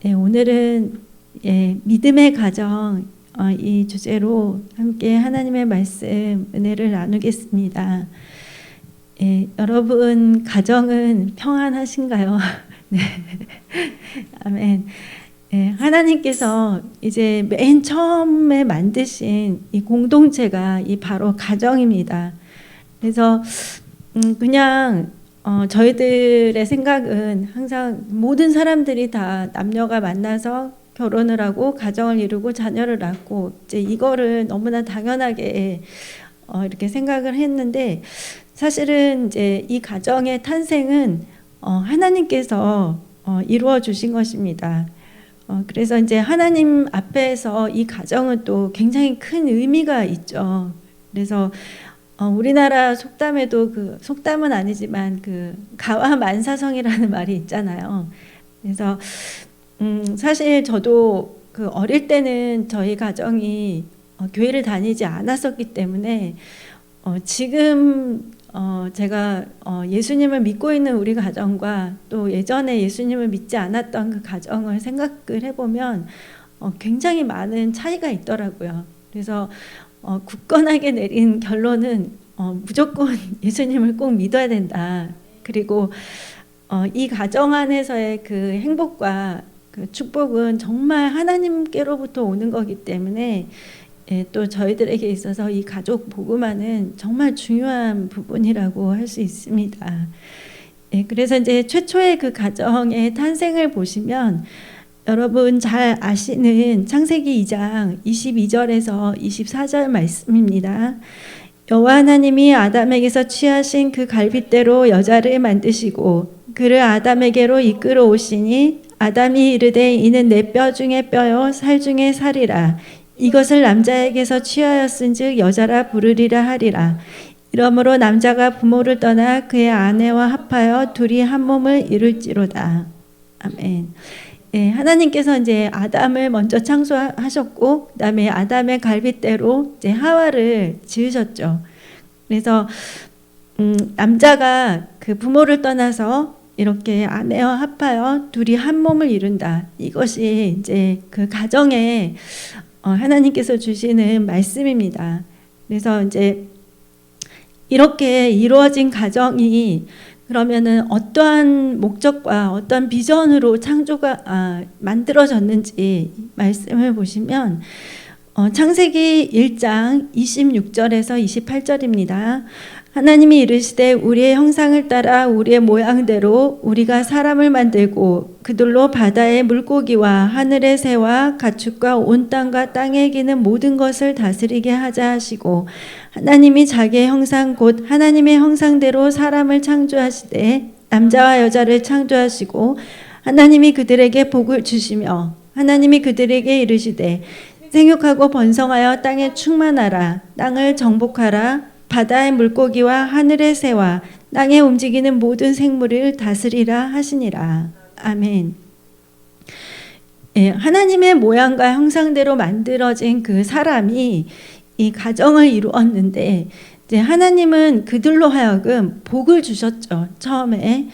오늘은 믿음의 가정 이 주제로 함께 하나님의 말씀 은혜를 나누겠습니다. 여러분 가정은 평안하신가요? 네. 아멘. 하나님께서 이제 맨 처음에 만드신 이 공동체가 바로 가정입니다. 그래서 그냥 저희들의 생각은 항상 모든 사람들이 다 남녀가 만나서 결혼을 하고 가정을 이루고 자녀를 낳고 이제 이거를 너무나 당연하게 이렇게 생각을 했는데, 사실은 이제 이 가정의 탄생은 하나님께서 이루어 주신 것입니다. 그래서 이제 하나님 앞에서 이 가정은 또 굉장히 큰 의미가 있죠. 그래서 우리나라 속담에도 속담은 아니지만 가와 만사성이라는 말이 있잖아요. 그래서 사실 저도 어릴 때는 저희 가정이 교회를 다니지 않았었기 때문에 지금 제가 예수님을 믿고 있는 우리 가정과 또 예전에 예수님을 믿지 않았던 그 가정을 생각을 해보면 굉장히 많은 차이가 있더라고요. 그래서 굳건하게 내린 결론은 무조건 예수님을 꼭 믿어야 된다. 그리고 이 가정 안에서의 그 행복과 그 축복은 정말 하나님께로부터 오는 거기 때문에 또 저희들에게 있어서 이 가족 복음화는 정말 중요한 부분이라고 할 수 있습니다. 그래서 이제 최초의 그 가정의 탄생을 보시면 여러분 잘 아시는 창세기 2장 22절에서 24절 말씀입니다. 여호와 하나님이 아담에게서 취하신 그 갈빗대로 여자를 만드시고 그를 아담에게로 이끌어 오시니 아담이 이르되 이는 내 뼈 중에 뼈요 살 중에 살이라. 이것을 남자에게서 취하였은즉 여자라 부르리라 하리라. 이러므로 남자가 부모를 떠나 그의 아내와 합하여 둘이 한 몸을 이룰지로다. 아멘. 하나님께서 이제 아담을 먼저 창조하셨고 그다음에 아담의 갈빗대로 이제 하와를 지으셨죠. 그래서 남자가 그 부모를 떠나서 이렇게 아내와 합하여 둘이 한 몸을 이룬다. 이것이 이제 그 가정에 하나님께서 주시는 말씀입니다. 그래서 이제 이렇게 이루어진 가정이 그러면은 어떠한 목적과 어떤 비전으로 창조가 만들어졌는지 말씀을 보시면 창세기 1장 26절에서 28절입니다. 하나님이 이르시되 우리의 형상을 따라 우리의 모양대로 우리가 사람을 만들고 그들로 바다의 물고기와 하늘의 새와 가축과 온 땅과 땅에 기는 모든 것을 다스리게 하자 하시고, 하나님이 자기의 형상 곧 하나님의 형상대로 사람을 창조하시되 남자와 여자를 창조하시고 하나님이 그들에게 복을 주시며 하나님이 그들에게 이르시되 생육하고 번성하여 땅에 충만하라. 땅을 정복하라. 바다의 물고기와 하늘의 새와 땅에 움직이는 모든 생물을 다스리라 하시니라. 아멘. 하나님의 모양과 형상대로 만들어진 그 사람이 이 가정을 이루었는데, 이제 하나님은 그들로 하여금 복을 주셨죠. 처음에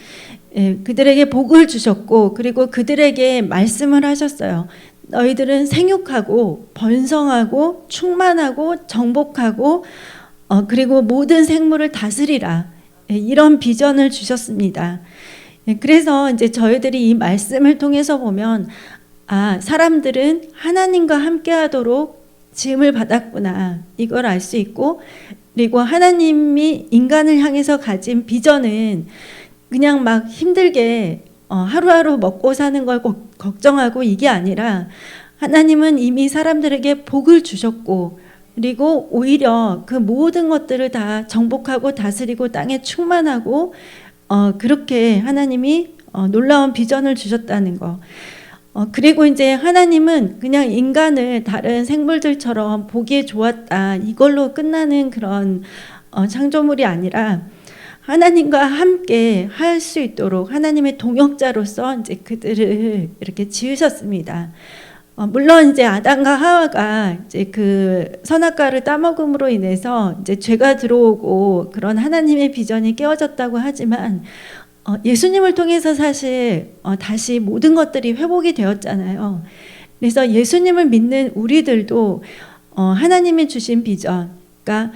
그들에게 복을 주셨고, 그리고 그들에게 말씀을 하셨어요. 너희들은 생육하고 번성하고 충만하고 정복하고 그리고 모든 생물을 다스리라. 이런 비전을 주셨습니다. 그래서 이제 저희들이 이 말씀을 통해서 보면 사람들은 하나님과 함께 하도록 지음을 받았구나. 이걸 알 수 있고, 그리고 하나님이 인간을 향해서 가진 비전은 그냥 막 힘들게 하루하루 먹고 사는 걸 걱정하고 이게 아니라, 하나님은 이미 사람들에게 복을 주셨고 그리고 오히려 그 모든 것들을 다 정복하고 다스리고 땅에 충만하고 그렇게 하나님이 놀라운 비전을 주셨다는 거. 그리고 이제 하나님은 그냥 인간을 다른 생물들처럼 보기에 좋았다 이걸로 끝나는 그런 창조물이 아니라, 하나님과 함께 할 수 있도록 하나님의 동역자로서 이제 그들을 이렇게 지으셨습니다. 물론 이제 아담과 하와가 이제 그 선악과를 따먹음으로 인해서 이제 죄가 들어오고 그런 하나님의 비전이 깨어졌다고 하지만 예수님을 통해서 사실 다시 모든 것들이 회복이 되었잖아요. 그래서 예수님을 믿는 우리들도 하나님이 주신 비전, 그러니까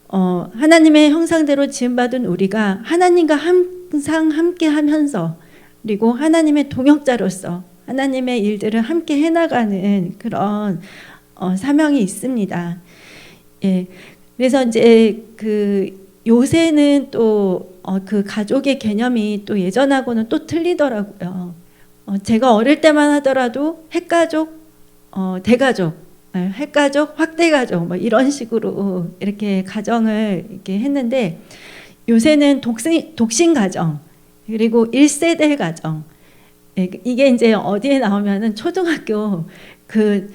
하나님의 형상대로 지음받은 우리가 하나님과 항상 함께하면서, 그리고 하나님의 동역자로서 하나님의 일들을 함께 해나가는 그런 사명이 있습니다. 예, 그래서 이제 그 요새는 또 그 가족의 개념이 또 예전하고는 또 틀리더라고요. 제가 어릴 때만 하더라도 핵가족, 대가족, 핵가족, 확대가족 뭐 이런 식으로 이렇게 가정을 이렇게 했는데, 요새는 독신 가정, 그리고 1세대 가정, 이게 이제 어디에 나오면은 초등학교 그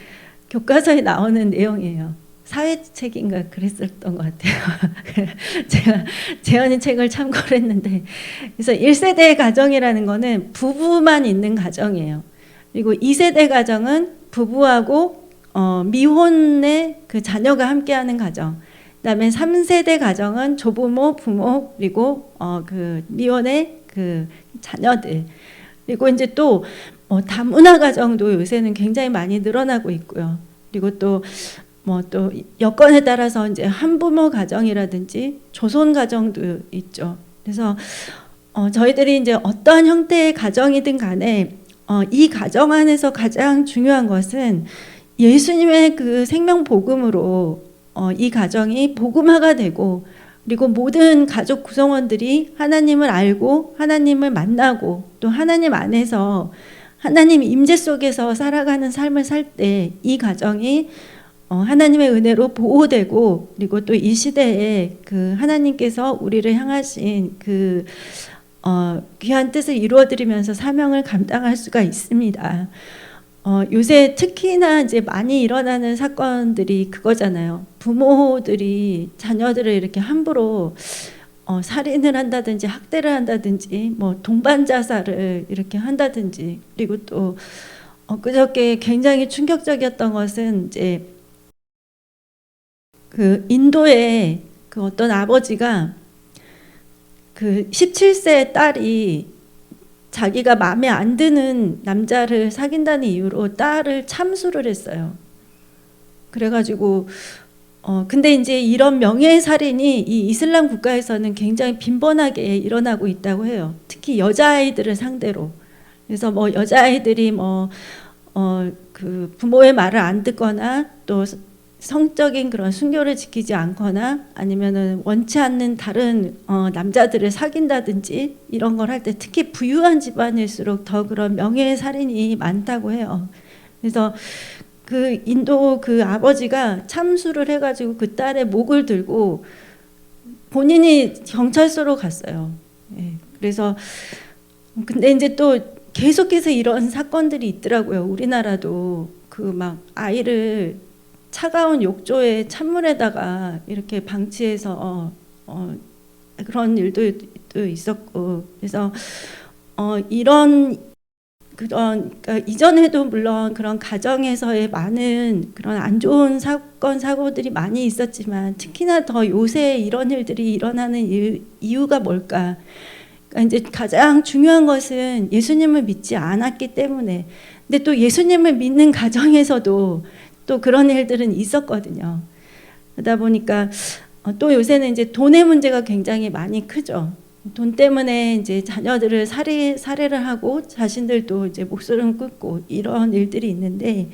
교과서에 나오는 내용이에요. 사회책인가 그랬었던 것 같아요. 제가 재현이 책을 참고를 했는데, 그래서 1세대 가정이라는 거는 부부만 있는 가정이에요. 그리고 2세대 가정은 부부하고 미혼의 그 자녀가 함께하는 가정. 그다음에 3세대 가정은 조부모, 부모, 그리고 그 미혼의 그 자녀들. 그리고 이제 또 다문화 가정도 요새는 굉장히 많이 늘어나고 있고요. 그리고 또 또 여건에 따라서 이제 한부모 가정이라든지 조손 가정도 있죠. 그래서 저희들이 이제 어떤 형태의 가정이든 간에 이 가정 안에서 가장 중요한 것은 예수님의 그 생명 복음으로 이 가정이 복음화가 되고, 그리고 모든 가족 구성원들이 하나님을 알고 하나님을 만나고 또 하나님 안에서 하나님 임재 속에서 살아가는 삶을 살 때 이 가정이 하나님의 은혜로 보호되고, 그리고 또 이 시대에 그 하나님께서 우리를 향하신 그 귀한 뜻을 이루어드리면서 사명을 감당할 수가 있습니다. 요새 특히나 이제 많이 일어나는 사건들이 그거잖아요. 부모들이 자녀들을 이렇게 함부로 살인을 한다든지 학대를 한다든지 뭐 동반 자살을 이렇게 한다든지, 그리고 또 그저께 굉장히 충격적이었던 것은 이제 그 인도의 그 어떤 아버지가 그 17세 딸이 자기가 마음에 안 드는 남자를 사귄다는 이유로 딸을 참수를 했어요. 그래가지고 근데 이제 이런 명예살인이 이 이슬람 국가에서는 굉장히 빈번하게 일어나고 있다고 해요. 특히 여자아이들을 상대로. 그래서 뭐 여자아이들이 그 부모의 말을 안 듣거나 또 성적인 그런 순교를 지키지 않거나 아니면은 원치 않는 다른 남자들을 사귄다든지 이런 걸 할 때, 특히 부유한 집안일수록 더 그런 명예살인이 많다고 해요. 그래서 그 인도 그 아버지가 참수를 해가지고 그 딸의 목을 들고 본인이 경찰서로 갔어요. 예, 그래서 근데 이제 또 계속해서 이런 사건들이 있더라고요. 우리나라도 그 막 아이를 차가운 욕조에 찬물에다가 이렇게 방치해서 그런 일도 있었고, 그래서 이런 그러니까 이전에도 물론 그런 가정에서의 많은 그런 안 좋은 사건 사고들이 많이 있었지만, 특히나 더 요새 이런 일들이 일어나는 이유가 뭘까? 그러니까 이제 가장 중요한 것은 예수님을 믿지 않았기 때문에. 근데 또 예수님을 믿는 가정에서도 또 그런 일들은 있었거든요. 그러다 보니까 또 요새는 이제 돈의 문제가 굉장히 많이 크죠. 돈 때문에 이제 자녀들을 살해를 하고 자신들도 이제 목숨을 끊고 이런 일들이 있는데,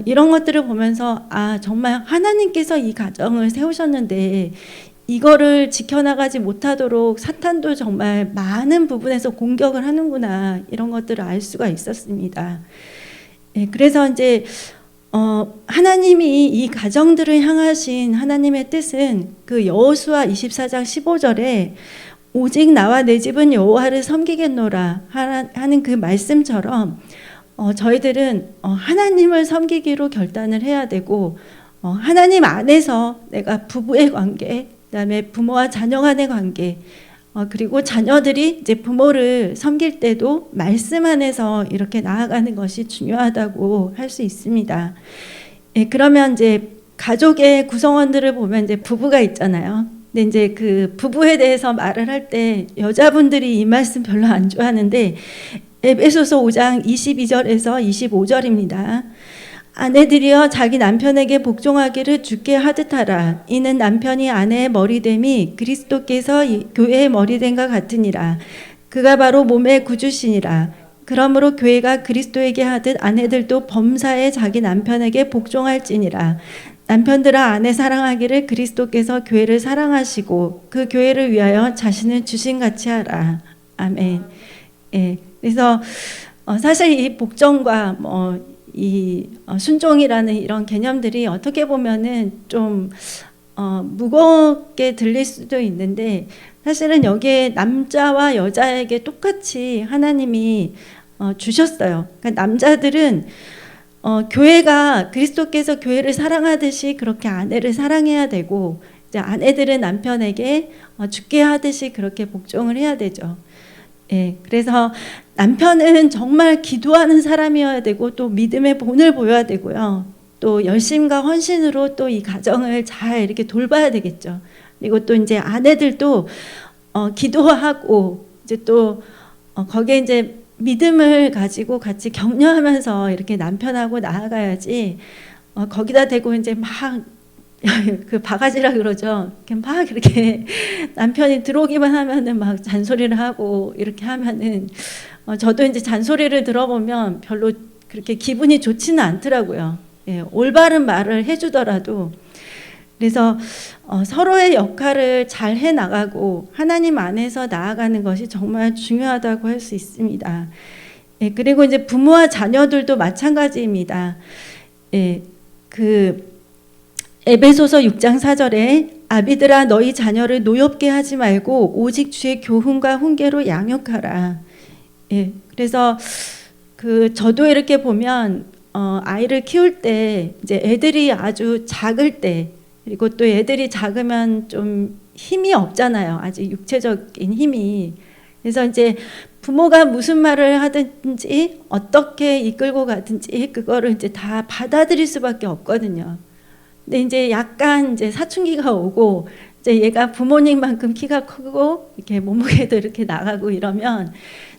이런 것들을 보면서 정말 하나님께서 이 가정을 세우셨는데 이거를 지켜나가지 못하도록 사탄도 정말 많은 부분에서 공격을 하는구나, 이런 것들을 알 수가 있었습니다. 그래서 이제 하나님이 이 가정들을 향하신 하나님의 뜻은 그 여호수아 24장 15절에 오직 나와 내 집은 여호와를 섬기겠노라 하는 그 말씀처럼 저희들은 하나님을 섬기기로 결단을 해야 되고, 하나님 안에서 내가 부부의 관계, 그다음에 부모와 자녀 간의 관계, 그리고 자녀들이 이제 부모를 섬길 때도 말씀 안에서 이렇게 나아가는 것이 중요하다고 할 수 있습니다. 그러면 이제 가족의 구성원들을 보면 이제 부부가 있잖아요. 근데 이제 그 부부에 대해서 말을 할 때 여자분들이 이 말씀 별로 안 좋아하는데 에베소서 5장 22절에서 25절입니다. 아내들이여 자기 남편에게 복종하기를 주께 하듯 하라. 이는 남편이 아내의 머리됨이 그리스도께서 교회의 머리됨과 같으니라. 그가 바로 몸의 구주시니라. 그러므로 교회가 그리스도에게 하듯 아내들도 범사에 자기 남편에게 복종할지니라. 남편들아 아내 사랑하기를 그리스도께서 교회를 사랑하시고 그 교회를 위하여 자신을 주신같이 하라. 아멘. 예. 그래서 사실 이 복종과 이 순종이라는 이런 개념들이 어떻게 보면은 좀 무겁게 들릴 수도 있는데 사실은 여기에 남자와 여자에게 똑같이 하나님이 주셨어요. 그러니까 남자들은 교회가 그리스도께서 교회를 사랑하듯이 그렇게 아내를 사랑해야 되고 이제 아내들은 남편에게 죽게 하듯이 그렇게 복종을 해야 되죠. 예, 그래서 남편은 정말 기도하는 사람이어야 되고 또 믿음의 본을 보여야 되고요. 또 열심과 헌신으로 또 이 가정을 잘 이렇게 돌봐야 되겠죠. 그리고 또 이제 아내들도 기도하고 이제 또 거기에 이제 믿음을 가지고 같이 격려하면서 이렇게 남편하고 나아가야지 거기다 대고 이제 막 그 바가지라 그러죠. 막 이렇게 남편이 들어오기만 하면은 막 잔소리를 하고 이렇게 하면은 저도 이제 잔소리를 들어보면 별로 그렇게 기분이 좋지는 않더라고요. 예, 올바른 말을 해주더라도. 그래서 서로의 역할을 잘 해나가고 하나님 안에서 나아가는 것이 정말 중요하다고 할 수 있습니다. 예, 그리고 이제 부모와 자녀들도 마찬가지입니다. 예, 에베소서 6장 4절에 아비들아 너희 자녀를 노엽게 하지 말고 오직 주의 교훈과 훈계로 양육하라. 예, 그래서 저도 이렇게 보면 아이를 키울 때 이제 애들이 아주 작을 때 그리고 또 애들이 작으면 좀 힘이 없잖아요. 아직 육체적인 힘이. 그래서 이제 부모가 무슨 말을 하든지 어떻게 이끌고 가든지 그거를 이제 다 받아들일 수밖에 없거든요. 근데 이제 약간 이제 사춘기가 오고 이제 얘가 부모님만큼 키가 크고 이렇게 몸무게도 이렇게 나가고 이러면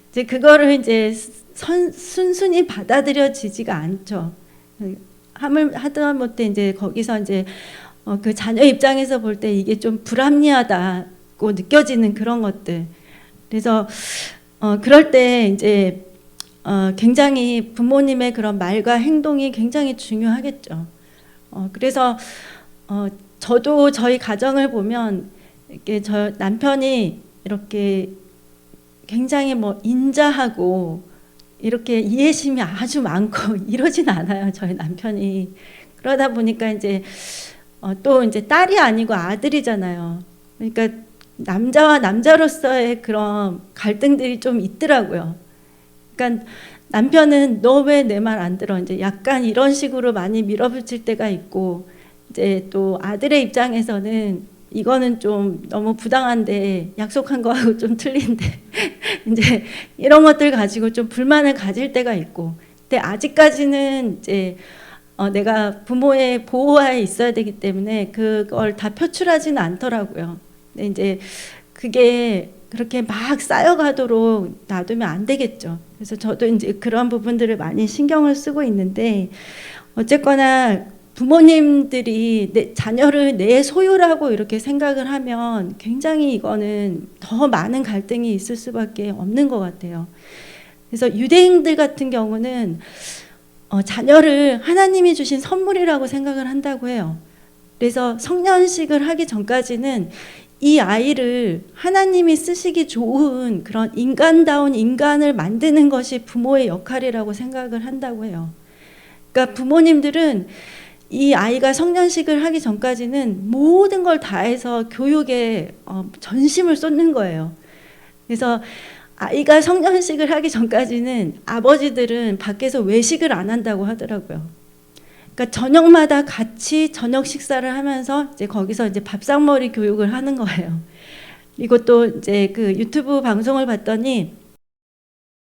이제 그거를 이제 순순히 받아들여지지가 않죠. 하다못해 이제 거기서 이제 그 자녀 입장에서 볼 때 이게 좀 불합리하다고 느껴지는 그런 것들. 그래서 그럴 때 이제 굉장히 부모님의 그런 말과 행동이 굉장히 중요하겠죠. 그래서 저도 저희 가정을 보면 이렇게 저 남편이 이렇게 굉장히 인자하고 이렇게 이해심이 아주 많고 이러진 않아요. 저희 남편이. 그러다 보니까 이제 또 이제 딸이 아니고 아들이잖아요. 그러니까 남자와 남자로서의 그런 갈등들이 좀 있더라고요. 그러니까 남편은 너 왜 내 말 안 들어? 이제 약간 이런 식으로 많이 밀어붙일 때가 있고, 이제 또 아들의 입장에서는 이거는 좀 너무 부당한데 약속한 거하고 좀 틀린데 이제 이런 것들 가지고 좀 불만을 가질 때가 있고, 근데 아직까지는 이제 내가 부모의 보호하에 있어야 되기 때문에 그걸 다 표출하지는 않더라고요. 근데 이제 그게 그렇게 막 쌓여가도록 놔두면 안 되겠죠. 그래서 저도 이제 그런 부분들을 많이 신경을 쓰고 있는데, 어쨌거나 부모님들이 내 자녀를 내 소유라고 이렇게 생각을 하면 굉장히 이거는 더 많은 갈등이 있을 수밖에 없는 것 같아요. 그래서 유대인들 같은 경우는 자녀를 하나님이 주신 선물이라고 생각을 한다고 해요. 그래서 성년식을 하기 전까지는 이 아이를 하나님이 쓰시기 좋은 그런 인간다운 인간을 만드는 것이 부모의 역할이라고 생각을 한다고 해요. 그러니까 부모님들은 이 아이가 성년식을 하기 전까지는 모든 걸 다해서 교육에 전심을 쏟는 거예요. 그래서 아이가 성년식을 하기 전까지는 아버지들은 밖에서 외식을 안 한다고 하더라고요. 그러니까 저녁마다 같이 저녁 식사를 하면서 이제 거기서 이제 밥상머리 교육을 하는 거예요. 그리고 또 이제 그 유튜브 방송을 봤더니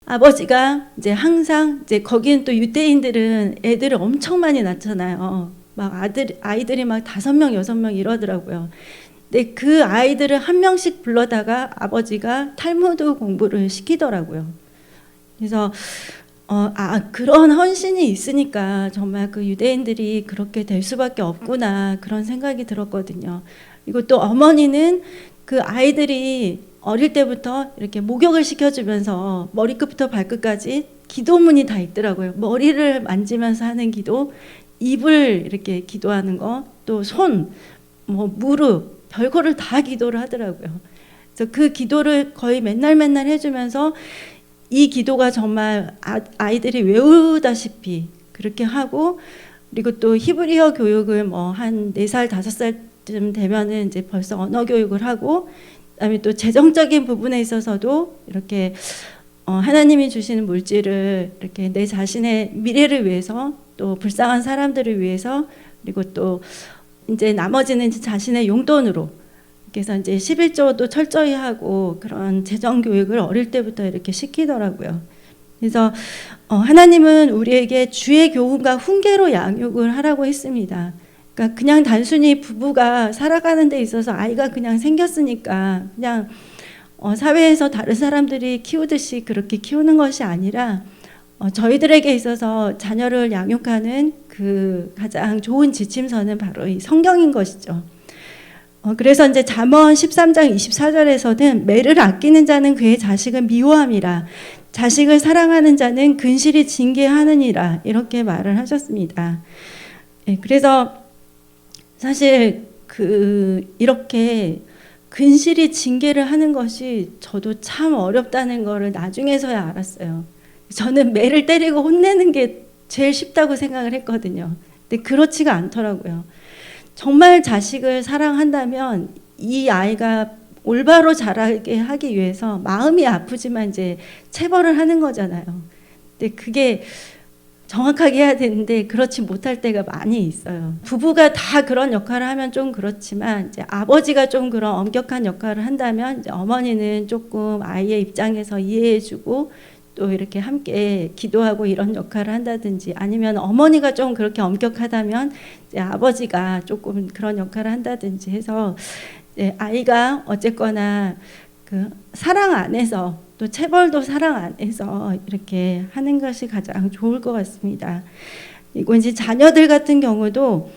아버지가 이제 항상 이제 거기는 또 유대인들은 애들을 엄청 많이 낳잖아요. 막 아이들이 막 5명, 6명 이러더라고요. 근데 그 아이들을 한 명씩 불러다가 아버지가 탈무드 공부를 시키더라고요. 그래서 그런 헌신이 있으니까 정말 그 유대인들이 그렇게 될 수밖에 없구나, 그런 생각이 들었거든요. 그리고 또 어머니는 그 아이들이 어릴 때부터 이렇게 목욕을 시켜주면서 머리끝부터 발끝까지 기도문이 다 있더라고요. 머리를 만지면서 하는 기도, 입을 이렇게 기도하는 거, 또 손, 무릎, 별거를 다 기도를 하더라고요. 그래서 그 기도를 거의 맨날 해주면서 이 기도가 정말 아이들이 외우다시피 그렇게 하고, 그리고 또 히브리어 교육을 한 4살, 5살쯤 되면은 이제 벌써 언어 교육을 하고, 그다음에 또 재정적인 부분에 있어서도 이렇게 하나님이 주시는 물질을 이렇게 내 자신의 미래를 위해서, 또 불쌍한 사람들을 위해서, 그리고 또 이제 나머지는 자신의 용돈으로, 그래서 이제 11조도 철저히 하고 그런 재정 교육을 어릴 때부터 이렇게 시키더라고요. 그래서 하나님은 우리에게 주의 교훈과 훈계로 양육을 하라고 했습니다. 그러니까 그냥 단순히 부부가 살아가는 데 있어서 아이가 그냥 생겼으니까 그냥 사회에서 다른 사람들이 키우듯이 그렇게 키우는 것이 아니라, 저희들에게 있어서 자녀를 양육하는 그 가장 좋은 지침서는 바로 이 성경인 것이죠. 그래서 이제 잠언 13장 24절에서는 매를 아끼는 자는 그의 자식을 미워함이라, 자식을 사랑하는 자는 근실이 징계하느니라, 이렇게 말을 하셨습니다. 그래서 사실 이렇게 근실이 징계를 하는 것이 저도 참 어렵다는 거를 나중에서야 알았어요. 저는 매를 때리고 혼내는 게 제일 쉽다고 생각을 했거든요. 근데 그렇지가 않더라고요. 정말 자식을 사랑한다면 이 아이가 올바로 자라게 하기 위해서 마음이 아프지만 이제 체벌을 하는 거잖아요. 근데 그게 정확하게 해야 되는데 그렇지 못할 때가 많이 있어요. 부부가 다 그런 역할을 하면 좀 그렇지만, 이제 아버지가 좀 그런 엄격한 역할을 한다면 이제 어머니는 조금 아이의 입장에서 이해해주고 또 이렇게 함께 기도하고 이런 역할을 한다든지, 아니면 어머니가 좀 그렇게 엄격하다면 이제 아버지가 조금 그런 역할을 한다든지 해서 아이가 어쨌거나 그 사랑 안에서, 또 체벌도 사랑 안에서 이렇게 하는 것이 가장 좋을 것 같습니다. 그리고 이제 자녀들 같은 경우도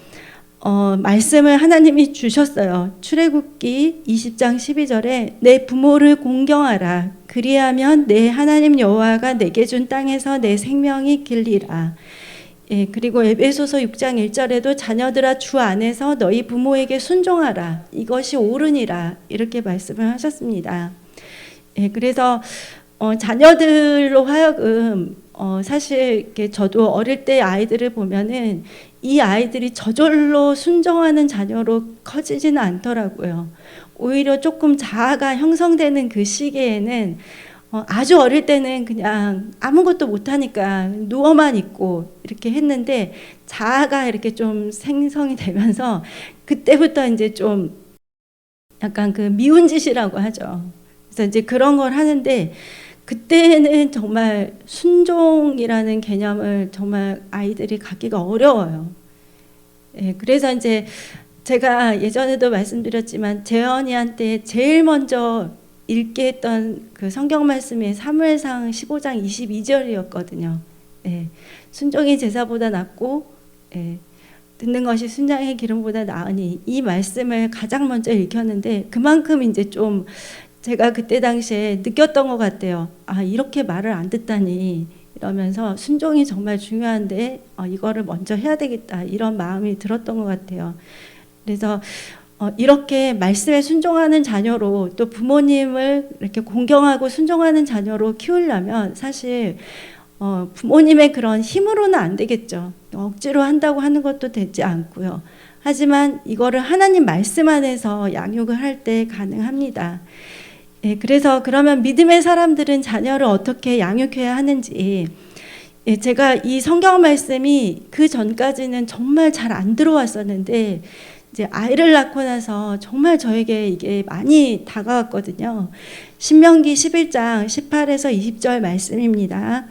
말씀을 하나님이 주셨어요. 출애굽기 20장 12절에 내 부모를 공경하라. 그리하면 내 하나님 여호와가 내게 준 땅에서 내 생명이 길리라. 그리고 에베소서 6장 1절에도 자녀들아 주 안에서 너희 부모에게 순종하라. 이것이 옳으니라. 이렇게 말씀을 하셨습니다. 그래서 자녀들로 하여금 사실 이렇게 저도 어릴 때 아이들을 보면은 이 아이들이 저절로 순종하는 자녀로 커지지는 않더라고요. 오히려 조금 자아가 형성되는 그 시기에는 아주 어릴 때는 그냥 아무것도 못하니까 누워만 있고 이렇게 했는데, 자아가 이렇게 좀 생성이 되면서 그때부터 이제 좀 약간 그 미운 짓이라고 하죠. 그래서 이제 그런 걸 하는데, 그때는 정말 순종이라는 개념을 정말 아이들이 갖기가 어려워요. 그래서 이제 제가 예전에도 말씀드렸지만 재현이한테 제일 먼저 읽게 했던 그 성경 말씀이 사무엘상 15장 22절이었거든요. 순종이 제사보다 낫고 듣는 것이 순장의 기름보다 나으니, 이 말씀을 가장 먼저 읽혔는데 그만큼 이제 좀 제가 그때 당시에 느꼈던 것 같아요. 이렇게 말을 안 듣다니, 이러면서 순종이 정말 중요한데 이거를 먼저 해야 되겠다, 이런 마음이 들었던 것 같아요. 그래서 이렇게 말씀에 순종하는 자녀로, 또 부모님을 이렇게 공경하고 순종하는 자녀로 키우려면 사실 부모님의 그런 힘으로는 안 되겠죠. 억지로 한다고 하는 것도 되지 않고요. 하지만 이거를 하나님 말씀 안에서 양육을 할 때 가능합니다. 그래서 그러면 믿음의 사람들은 자녀를 어떻게 양육해야 하는지, 제가 이 성경 말씀이 그 전까지는 정말 잘 안 들어왔었는데 이제 아이를 낳고 나서 정말 저에게 이게 많이 다가왔거든요. 신명기 11장 18에서 20절 말씀입니다.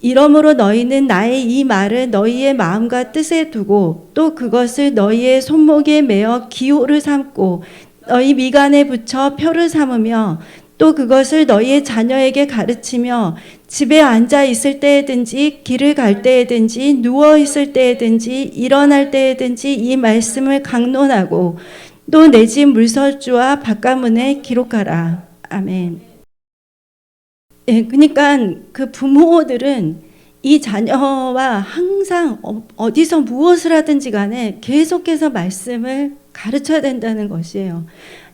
이러므로 너희는 나의 이 말을 너희의 마음과 뜻에 두고 또 그것을 너희의 손목에 매어 기호를 삼고 너희 미간에 붙여 표를 삼으며 또 그것을 너희의 자녀에게 가르치며 집에 앉아 있을 때에든지 길을 갈 때에든지 누워 있을 때에든지 일어날 때에든지 이 말씀을 강론하고 또 내 집 물설주와 바깥문에 기록하라. 아멘. 예, 그러니까 그 부모들은 이 자녀와 항상 어디서 무엇을 하든지 간에 계속해서 말씀을 가르쳐야 된다는 것이에요.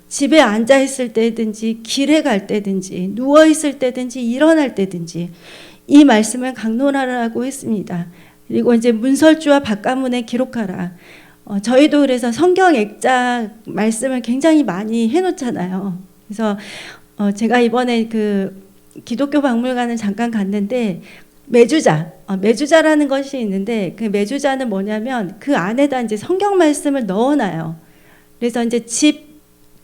집에 앉아 있을 때든지 길에 갈 때든지 누워 있을 때든지 일어날 때든지 이 말씀을 강론하라고 했습니다. 그리고 이제 문설주와 바깥문에 기록하라. 저희도 그래서 성경 액자 말씀을 굉장히 많이 해놓잖아요. 그래서 제가 이번에 그 기독교 박물관을 잠깐 갔는데 매주자라는 것이 있는데 그 매주자는 뭐냐면 그 안에다 이제 성경 말씀을 넣어놔요. 그래서 이제 집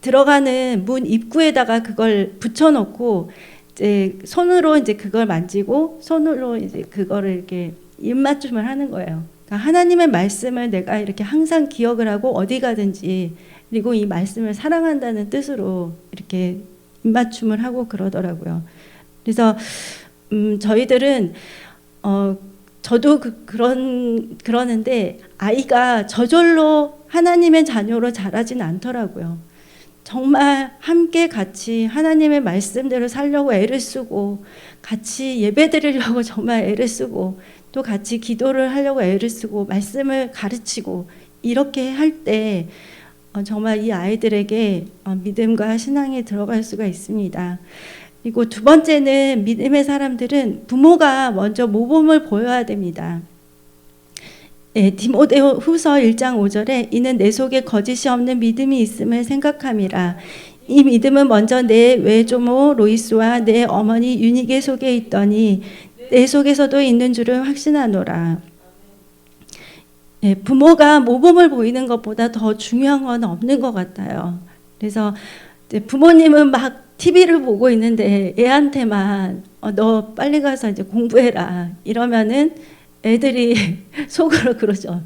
들어가는 문 입구에다가 그걸 붙여놓고 이제 손으로 이제 그걸 만지고 손으로 이제 그거를 이렇게 입맞춤을 하는 거예요. 그러니까 하나님의 말씀을 내가 이렇게 항상 기억을 하고 어디 가든지 그리고 이 말씀을 사랑한다는 뜻으로 이렇게 입맞춤을 하고 그러더라고요. 그래서 저희들은 저도 그러는데 아이가 저절로 하나님의 자녀로 자라진 않더라고요. 정말 함께 같이 하나님의 말씀대로 살려고 애를 쓰고 같이 예배 드리려고 정말 애를 쓰고 또 같이 기도를 하려고 애를 쓰고 말씀을 가르치고 이렇게 할 때 정말 이 아이들에게 믿음과 신앙이 들어갈 수가 있습니다. 그리고 두 번째는 믿음의 사람들은 부모가 먼저 모범을 보여야 됩니다. 디모데 후서 1장 5절에 이는 내 속에 거짓이 없는 믿음이 있음을 생각함이라. 이 믿음은 먼저 내 외조모 로이스와 내 어머니 유니게 속에 있더니 내 속에서도 있는 줄을 확신하노라. 부모가 모범을 보이는 것보다 더 중요한 건 없는 것 같아요. 그래서 부모님은 막 TV를 보고 있는데 애한테만 너 빨리 가서 이제 공부해라 이러면은 애들이 속으로 그러죠.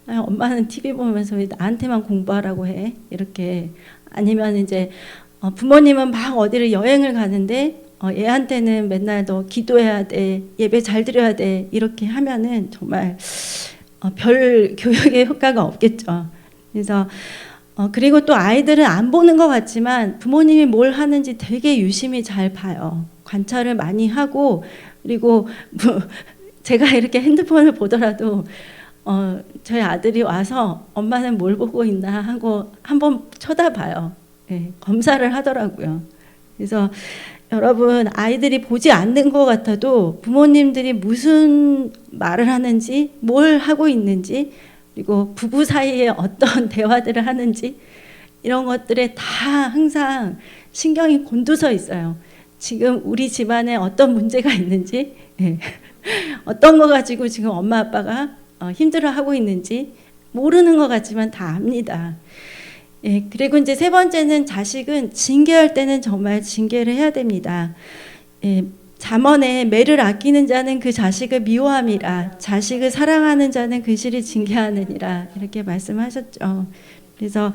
엄마는 TV 보면서 왜 나한테만 공부하라고 해? 이렇게. 아니면 이제 부모님은 막 어디를 여행을 가는데 애한테는 맨날 너 기도해야 돼, 예배 잘 드려야 돼 이렇게 하면은 정말 별 교육의 효과가 없겠죠. 그래서 그리고 또 아이들은 안 보는 것 같지만 부모님이 뭘 하는지 되게 유심히 잘 봐요. 관찰을 많이 하고 그리고 제가 이렇게 핸드폰을 보더라도 저희 아들이 와서 엄마는 뭘 보고 있나 하고 한번 쳐다봐요. 네, 검사를 하더라고요. 그래서 여러분 아이들이 보지 않는 것 같아도 부모님들이 무슨 말을 하는지 뭘 하고 있는지 그리고 부부 사이에 어떤 대화들을 하는지 이런 것들에 다 항상 신경이 곤두서 있어요. 지금 우리 집안에 어떤 문제가 있는지 어떤 거 가지고 지금 엄마 아빠가 힘들어하고 있는지 모르는 것 같지만 다 압니다. 그리고 이제 세 번째는 자식은 징계할 때는 정말 징계를 해야 됩니다. 잠언에 매를 아끼는 자는 그 자식을 미워함이라 자식을 사랑하는 자는 그 실을 징계하느니라 이렇게 말씀하셨죠. 그래서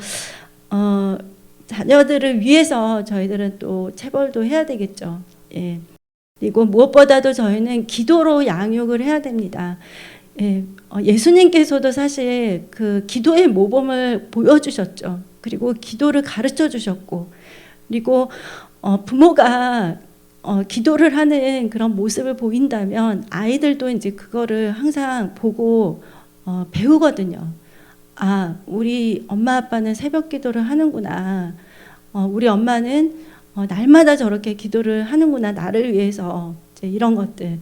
자녀들을 위해서 저희들은 또 체벌도 해야 되겠죠. 그리고 무엇보다도 저희는 기도로 양육을 해야 됩니다. 예수님께서도 사실 그 기도의 모범을 보여주셨죠. 그리고 기도를 가르쳐 주셨고 그리고 부모가 기도를 하는 그런 모습을 보인다면 아이들도 이제 그거를 항상 보고 배우거든요. 아, 우리 엄마 아빠는 새벽 기도를 하는구나. 우리 엄마는 날마다 저렇게 기도를 하는구나. 나를 위해서 이제 이런 것들.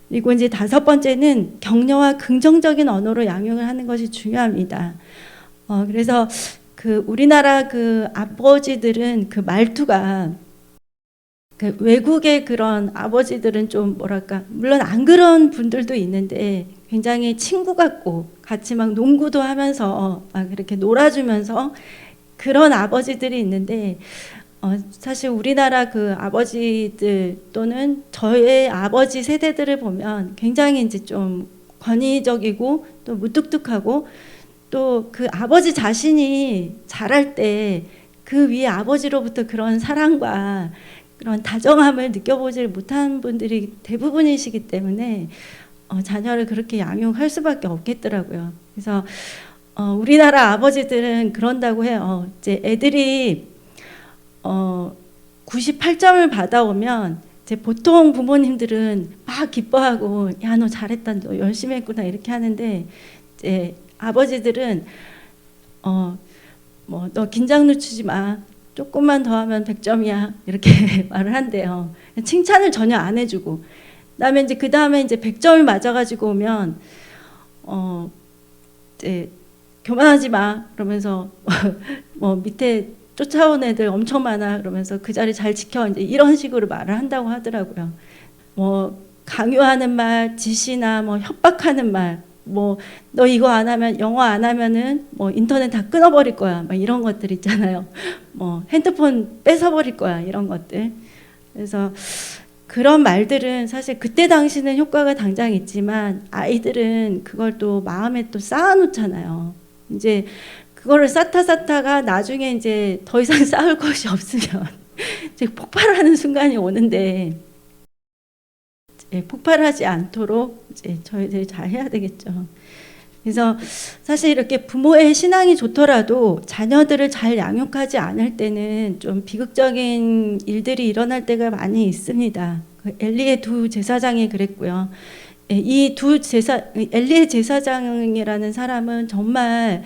그리고 이제 다섯 번째는 격려와 긍정적인 언어로 양육을 하는 것이 중요합니다. 그래서 그 우리나라 그 아버지들은 그 말투가 그 외국의 그런 아버지들은 좀 뭐랄까 물론 안 그런 분들도 있는데 굉장히 친구 같고 같이 막 농구도 하면서 막 이렇게 놀아주면서 그런 아버지들이 있는데 사실 우리나라 그 아버지들 또는 저의 아버지 세대들을 보면 굉장히 이제 좀 권위적이고 또 무뚝뚝하고 또 그 아버지 자신이 잘할 때 그 위에 아버지로부터 그런 사랑과 그런 다정함을 느껴보질 못한 분들이 대부분이시기 때문에 자녀를 그렇게 양육할 수밖에 없겠더라고요. 그래서 우리나라 아버지들은 그런다고 해요. 이제 애들이 98점을 받아오면 이제 보통 부모님들은 막 기뻐하고 야, 너 잘했다, 너 열심히 했구나 이렇게 하는데, 이제 아버지들은 뭐 너 긴장 늦추지 마, 조금만 더 하면 100점이야 이렇게 말을 한대요. 칭찬을 전혀 안 해주고, 그다음에 이제 100점을 맞아가지고 오면 이제 교만하지 마 그러면서 뭐 밑에 쫓아온 애들 엄청 많아 그러면서 그 자리 잘 지켜, 이제 이런 식으로 말을 한다고 하더라고요. 뭐 강요하는 말, 지시나 뭐 협박하는 말, 뭐 너 이거 안 하면, 영어 안 하면은 뭐 인터넷 다 끊어버릴 거야, 막 이런 것들 있잖아요. 뭐 핸드폰 뺏어버릴 거야, 이런 것들. 그래서 그런 말들은 사실 그때 당시는 효과가 당장 있지만 아이들은 그걸 또 마음에 또 쌓아놓잖아요. 이제 그거를 쌓다가 나중에 이제 더 이상 쌓을 것이 없으면 이제 폭발하는 순간이 오는데, 폭발하지 않도록 이제 저희들이 잘 해야 되겠죠. 그래서 사실 이렇게 부모의 신앙이 좋더라도 자녀들을 잘 양육하지 않을 때는 좀 비극적인 일들이 일어날 때가 많이 있습니다. 엘리의 두 제사장이 그랬고요. 이 엘리의 제사장이라는 사람은 정말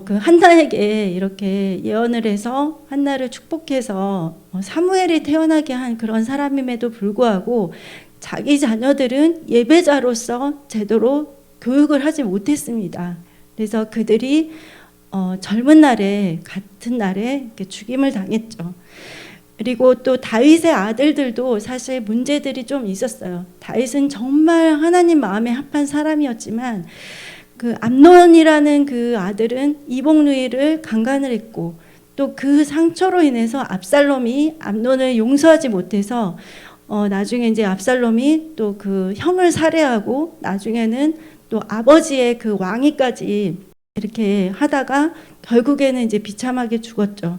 그 한나에게 이렇게 예언을 해서 한나를 축복해서 사무엘이 태어나게 한 그런 사람임에도 불구하고 자기 자녀들은 예배자로서 제대로 교육을 하지 못했습니다. 그래서 그들이 젊은 날에, 같은 날에 이렇게 죽임을 당했죠. 그리고 또 다윗의 아들들도 사실 문제들이 좀 있었어요. 다윗은 정말 하나님 마음에 합한 사람이었지만 그 암논이라는 그 아들은 이복누이를 강간을 했고, 또 그 상처로 인해서 압살롬이 암논을 용서하지 못해서 나중에 이제 압살롬이 또 그 형을 살해하고 나중에는 또 아버지의 그 왕위까지 이렇게 하다가 결국에는 이제 비참하게 죽었죠.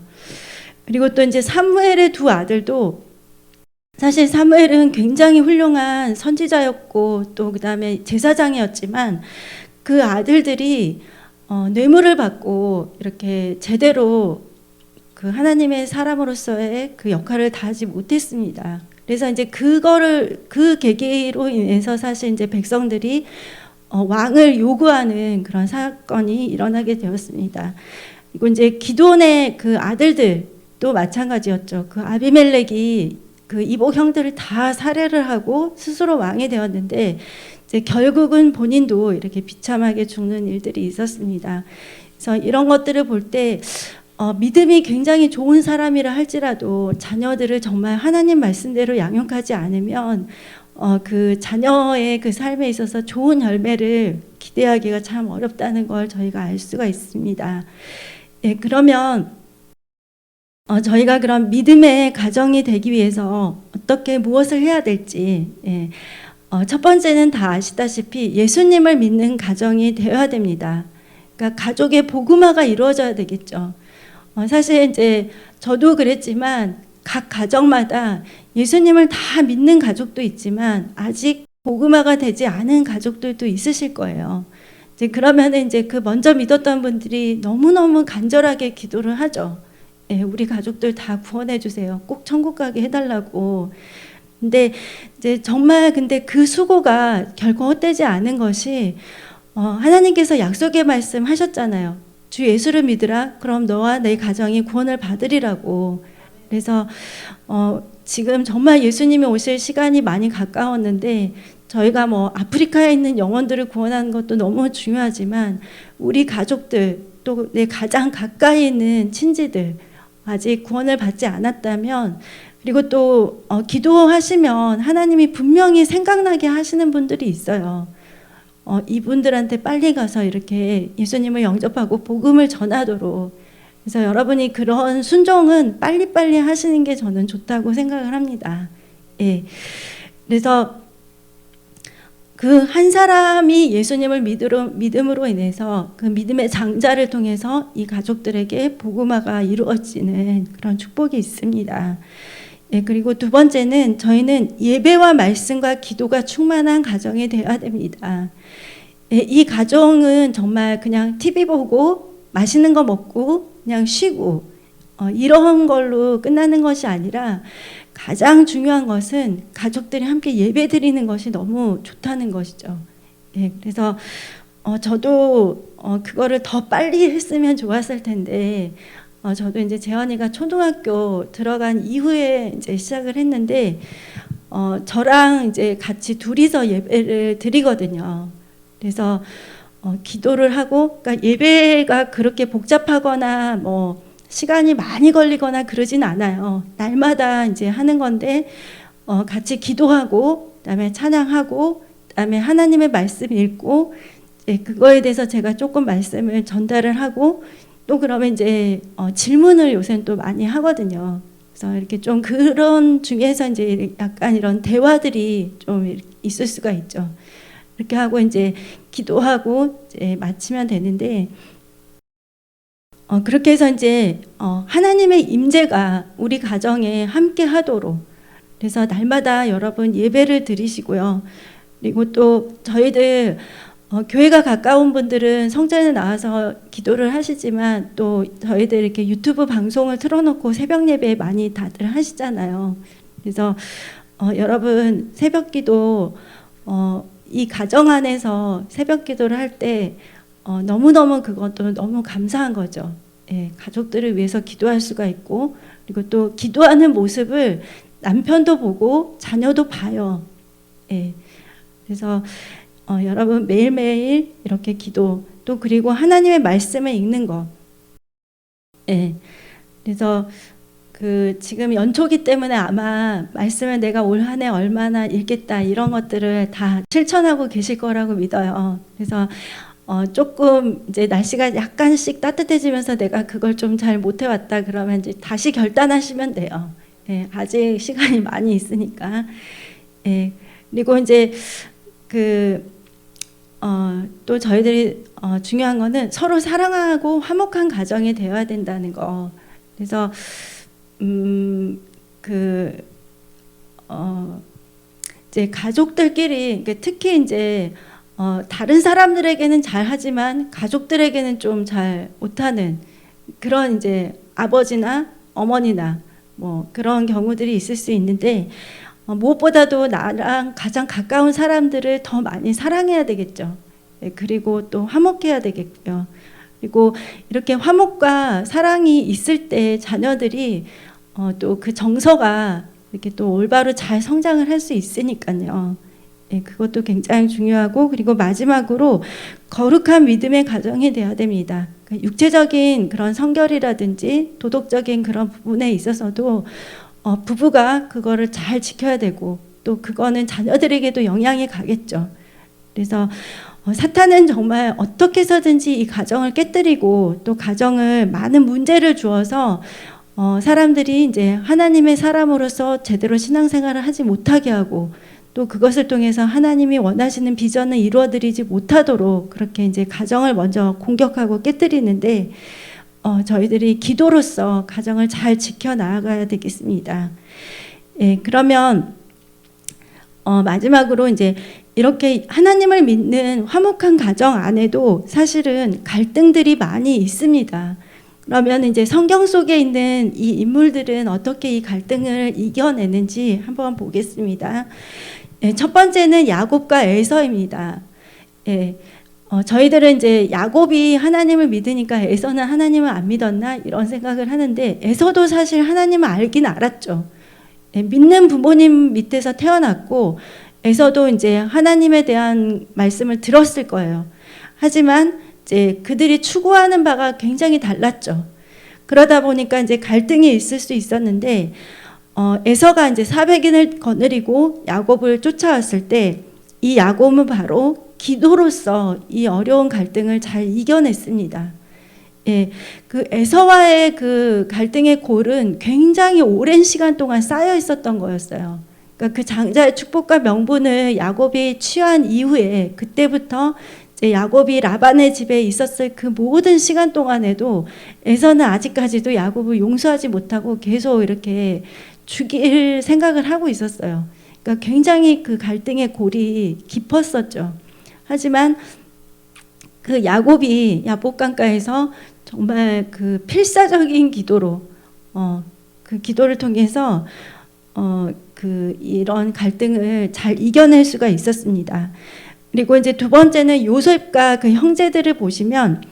그리고 또 이제 사무엘의 두 아들도, 사실 사무엘은 굉장히 훌륭한 선지자였고 또 그다음에 제사장이었지만 그 아들들이 뇌물을 받고 이렇게 제대로 그 하나님의 사람으로서의 그 역할을 다하지 못했습니다. 그래서 이제 그 계기로 인해서 사실 이제 백성들이 왕을 요구하는 그런 사건이 일어나게 되었습니다. 그리고 이제 기드온의 그 아들들도 마찬가지였죠. 그 아비멜렉이 그 이복 형들을 다 살해를 하고 스스로 왕이 되었는데 이제 결국은 본인도 이렇게 비참하게 죽는 일들이 있었습니다. 그래서 이런 것들을 볼 때 믿음이 굉장히 좋은 사람이라 할지라도 자녀들을 정말 하나님 말씀대로 양육하지 않으면 그 자녀의 그 삶에 있어서 좋은 열매를 기대하기가 참 어렵다는 걸 저희가 알 수가 있습니다. 예, 그러면 저희가 그런 믿음의 가정이 되기 위해서 어떻게 무엇을 해야 될지, 첫 번째는 다 아시다시피 예수님을 믿는 가정이 되어야 됩니다. 그러니까 가족의 복음화가 이루어져야 되겠죠. 사실 이제 저도 그랬지만 각 가정마다 예수님을 다 믿는 가족도 있지만 아직 복음화가 되지 않은 가족들도 있으실 거예요. 이제 그러면 이제 그 먼저 믿었던 분들이 너무너무 간절하게 기도를 하죠. 우리 가족들 다 구원해 주세요. 꼭 천국 가게 해달라고. 근데 이제 정말 근데 그 수고가 결코 헛되지 않은 것이 하나님께서 약속의 말씀 하셨잖아요. 주 예수를 믿으라. 그럼 너와 내 가정이 구원을 받으리라고. 그래서 지금 정말 예수님이 오실 시간이 많이 가까웠는데 저희가 뭐 아프리카에 있는 영혼들을 구원하는 것도 너무 중요하지만 우리 가족들 또 내 가장 가까이 있는 친지들 아직 구원을 받지 않았다면, 그리고 또 기도하시면 하나님이 분명히 생각나게 하시는 분들이 있어요. 이분들한테 빨리 가서 이렇게 예수님을 영접하고 복음을 전하도록. 그래서 여러분이 그런 순종은 빨리빨리 하시는 게 저는 좋다고 생각을 합니다. 예. 그래서 그 한 사람이 예수님을 믿음으로 인해서 그 믿음의 장자를 통해서 이 가족들에게 복음화가 이루어지는 그런 축복이 있습니다. 예, 그리고 두 번째는 저희는 예배와 말씀과 기도가 충만한 가정이 되어야 됩니다. 예, 이 가정은 정말 그냥 TV 보고 맛있는 거 먹고 그냥 쉬고 이런 걸로 끝나는 것이 아니라 가장 중요한 것은 가족들이 함께 예배 드리는 것이 너무 좋다는 것이죠. 예, 그래서 저도 그거를 더 빨리 했으면 좋았을 텐데 저도 이제 재환이가 초등학교 들어간 이후에 이제 시작을 했는데 저랑 이제 같이 둘이서 예배를 드리거든요. 그래서 기도를 하고, 그러니까 예배가 그렇게 복잡하거나 뭐 시간이 많이 걸리거나 그러진 않아요. 날마다 이제 하는 건데 같이 기도하고, 그다음에 찬양하고, 그다음에 하나님의 말씀 읽고, 그거에 대해서 제가 조금 말씀을 전달을 하고, 또 그러면 이제 질문을 요새는 또 많이 하거든요. 그래서 이렇게 좀 그런 중에서 이제 약간 이런 대화들이 좀 있을 수가 있죠. 이렇게 하고 이제 기도하고 이제 마치면 되는데, 그렇게 해서 이제 하나님의 임재가 우리 가정에 함께 하도록, 그래서 날마다 여러분 예배를 드리시고요. 그리고 또 저희들 교회가 가까운 분들은 성전에 나와서 기도를 하시지만 또 저희들 이렇게 유튜브 방송을 틀어놓고 새벽 예배 많이 다들 하시잖아요. 그래서 여러분 새벽 기도 이 가정 안에서 새벽 기도를 할 때 너무너무 그것도 너무 감사한 거죠. 예, 가족들을 위해서 기도할 수가 있고, 그리고 또 기도하는 모습을 남편도 보고 자녀도 봐요. 예, 그래서 여러분 매일매일 이렇게 기도, 또 그리고 하나님의 말씀을 읽는 거. 예, 그래서 지금 연초기 때문에 아마 말씀을 내가 올 한 해 얼마나 읽겠다 이런 것들을 다 실천하고 계실 거라고 믿어요. 그래서 조금 이제 날씨가 약간씩 따뜻해지면서 내가 그걸 좀 잘 못해왔다 그러면 이제 다시 결단하시면 돼요. 예, 아직 시간이 많이 있으니까. 예, 그리고 이제 또 저희들이 중요한 거는 서로 사랑하고 화목한 가정이 되어야 된다는 거. 그래서 이제 가족들끼리 특히 이제 다른 사람들에게는 잘하지만 가족들에게는 좀 잘 못하는 그런 이제 아버지나 어머니나 뭐 그런 경우들이 있을 수 있는데 무엇보다도 나랑 가장 가까운 사람들을 더 많이 사랑해야 되겠죠. 그리고 또 화목해야 되겠고요. 그리고 이렇게 화목과 사랑이 있을 때 자녀들이 또 그 정서가 이렇게 또 올바로 잘 성장을 할 수 있으니까요. 예, 그것도 굉장히 중요하고, 그리고 마지막으로 거룩한 믿음의 가정이 되어야 됩니다. 그러니까 육체적인 그런 성결이라든지 도덕적인 그런 부분에 있어서도 부부가 그거를 잘 지켜야 되고, 또 그거는 자녀들에게도 영향이 가겠죠. 그래서 사탄은 정말 어떻게 해서든지 이 가정을 깨뜨리고 또 가정을 많은 문제를 주어서 사람들이 이제 하나님의 사람으로서 제대로 신앙생활을 하지 못하게 하고, 또 그것을 통해서 하나님이 원하시는 비전을 이루어드리지 못하도록 그렇게 이제 가정을 먼저 공격하고 깨뜨리는데, 저희들이 기도로서 가정을 잘 지켜 나아가야 되겠습니다. 예, 그러면 마지막으로 이제 이렇게 하나님을 믿는 화목한 가정 안에도 사실은 갈등들이 많이 있습니다. 그러면 이제 성경 속에 있는 이 인물들은 어떻게 이 갈등을 이겨내는지 한번 보겠습니다. 예, 첫 번째는 야곱과 에서입니다. 예, 저희들은 이제 야곱이 하나님을 믿으니까 에서는 하나님을 안 믿었나 이런 생각을 하는데, 에서도 사실 하나님을 알긴 알았죠. 예, 믿는 부모님 밑에서 태어났고 에서도 이제 하나님에 대한 말씀을 들었을 거예요. 하지만 이제 그들이 추구하는 바가 굉장히 달랐죠. 그러다 보니까 이제 갈등이 있을 수 있었는데, 에서가 이제 400인을 거느리고 야곱을 쫓아왔을 때 이 야곱은 바로 기도로서 이 어려운 갈등을 잘 이겨냈습니다. 예, 그 에서와의 그 갈등의 골은 굉장히 오랜 시간 동안 쌓여 있었던 거였어요. 그러니까 그 장자의 축복과 명분을 야곱이 취한 이후에 그때부터 이제 야곱이 라반의 집에 있었을 그 모든 시간 동안에도 에서는 아직까지도 야곱을 용서하지 못하고 계속 이렇게 죽일 생각을 하고 있었어요. 그러니까 굉장히 그 갈등의 골이 깊었었죠. 하지만 그 야곱이 야복강가에서 정말 그 필사적인 기도로 그 기도를 통해서 그 이런 갈등을 잘 이겨낼 수가 있었습니다. 그리고 이제 두 번째는 요셉과 그 형제들을 보시면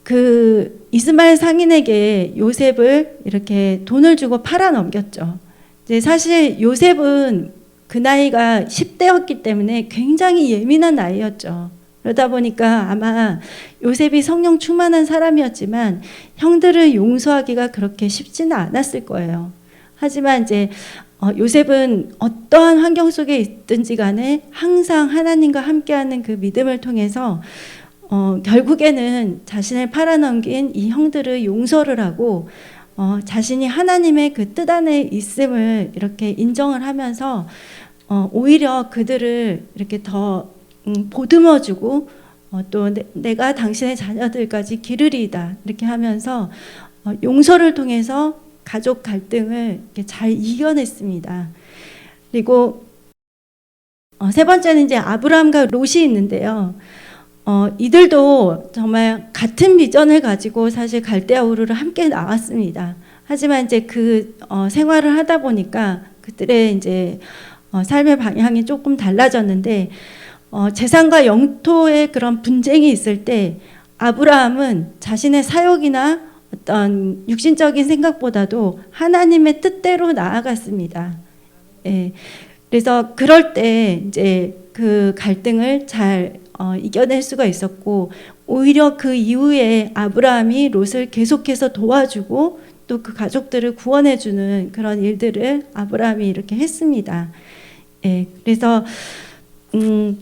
그 이스마엘 상인에게 요셉을 이렇게 돈을 주고 팔아 넘겼죠. 이제 사실 요셉은 그 나이가 10대였기 때문에 굉장히 예민한 나이였죠. 그러다 보니까 아마 요셉이 성령 충만한 사람이었지만 형들을 용서하기가 그렇게 쉽지는 않았을 거예요. 하지만 이제 요셉은 어떠한 환경 속에 있든지 간에 항상 하나님과 함께하는 그 믿음을 통해서 결국에는 자신을 팔아넘긴 이 형들을 용서를 하고 자신이 하나님의 그 뜻 안에 있음을 이렇게 인정을 하면서 오히려 그들을 이렇게 더 보듬어주고 또 내가 당신의 자녀들까지 기르리이다 이렇게 하면서 용서를 통해서 가족 갈등을 이렇게 잘 이겨냈습니다. 그리고 세 번째는 이제 아브라함과 롯이 있는데요. 이들도 정말 같은 비전을 가지고 사실 갈대아 우르를 함께 나왔습니다. 하지만 이제 그 생활을 하다 보니까 그들의 이제 삶의 방향이 조금 달라졌는데 재산과 영토의 그런 분쟁이 있을 때 아브라함은 자신의 사역이나 어떤 육신적인 생각보다도 하나님의 뜻대로 나아갔습니다. 예. 그래서 그럴 때 이제 그 갈등을 잘 이겨낼 수가 있었고 오히려 그 이후에 아브라함이 롯을 계속해서 도와주고 또 그 가족들을 구원해주는 그런 일들을 아브라함이 이렇게 했습니다. 예. 그래서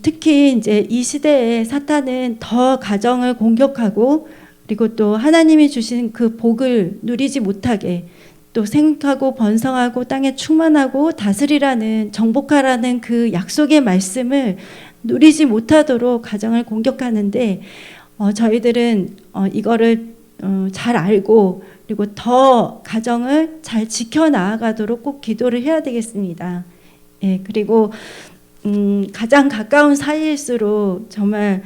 특히 이제 이 시대에 사탄은 더 가정을 공격하고 그리고 또 하나님이 주신 그 복을 누리지 못하게 또 생육하고 번성하고 땅에 충만하고 다스리라는 정복하라는 그 약속의 말씀을 누리지 못하도록 가정을 공격하는데 저희들은 이거를 잘 알고 그리고 더 가정을 잘 지켜나가도록 꼭 기도를 해야 되겠습니다. 예, 그리고 가장 가까운 사이일수록 정말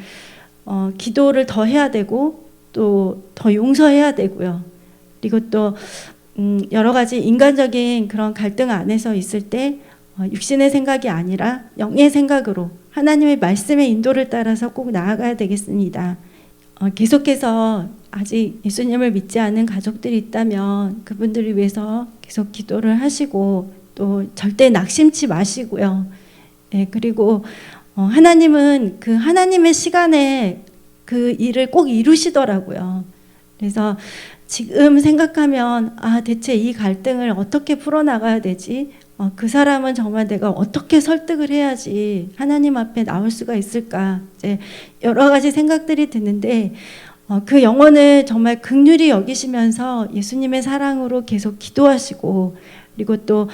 기도를 더 해야 되고 또 더 용서해야 되고요. 그리고 또 여러 가지 인간적인 그런 갈등 안에서 있을 때 육신의 생각이 아니라 영의 생각으로 하나님의 말씀의 인도를 따라서 꼭 나아가야 되겠습니다. 계속해서 아직 예수님을 믿지 않은 가족들이 있다면 그분들을 위해서 계속 기도를 하시고 또 절대 낙심치 마시고요. 예, 그리고 하나님은 그 하나님의 시간에 그 일을 꼭 이루시더라고요. 그래서 지금 생각하면 대체 이 갈등을 어떻게 풀어나가야 되지? 그 사람은 정말 내가 어떻게 설득을 해야지 하나님 앞에 나올 수가 있을까? 이제 여러 가지 생각들이 드는데 그 영혼을 정말 긍휼히 여기시면서 예수님의 사랑으로 계속 기도하시고 그리고 또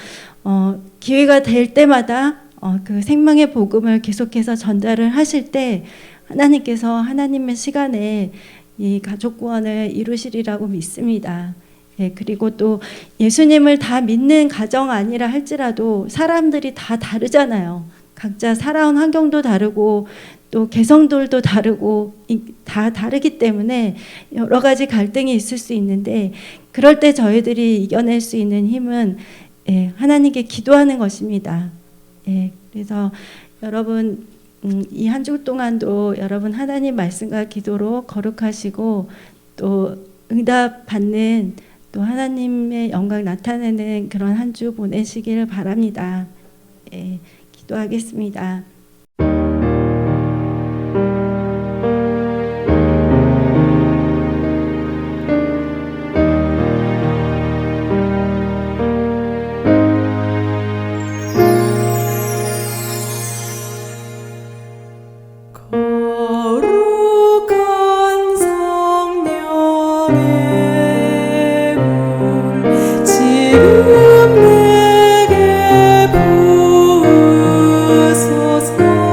기회가 될 때마다 그 생명의 복음을 계속해서 전달을 하실 때 하나님께서 하나님의 시간에 이 가족 구원을 이루시리라고 믿습니다. 예, 그리고 또 예수님을 다 믿는 가정 아니라 할지라도 사람들이 다 다르잖아요. 각자 살아온 환경도 다르고 또 개성들도 다르고 다 다르기 때문에 여러 가지 갈등이 있을 수 있는데 그럴 때 저희들이 이겨낼 수 있는 힘은 하나님께 기도하는 것입니다. 그래서 여러분 이 한 주 동안도 여러분 하나님 말씀과 기도로 거룩하시고 또 응답 받는 또 하나님의 영광 나타내는 그런 한 주 보내시기를 바랍니다. 기도하겠습니다. 지금 내게 주소서.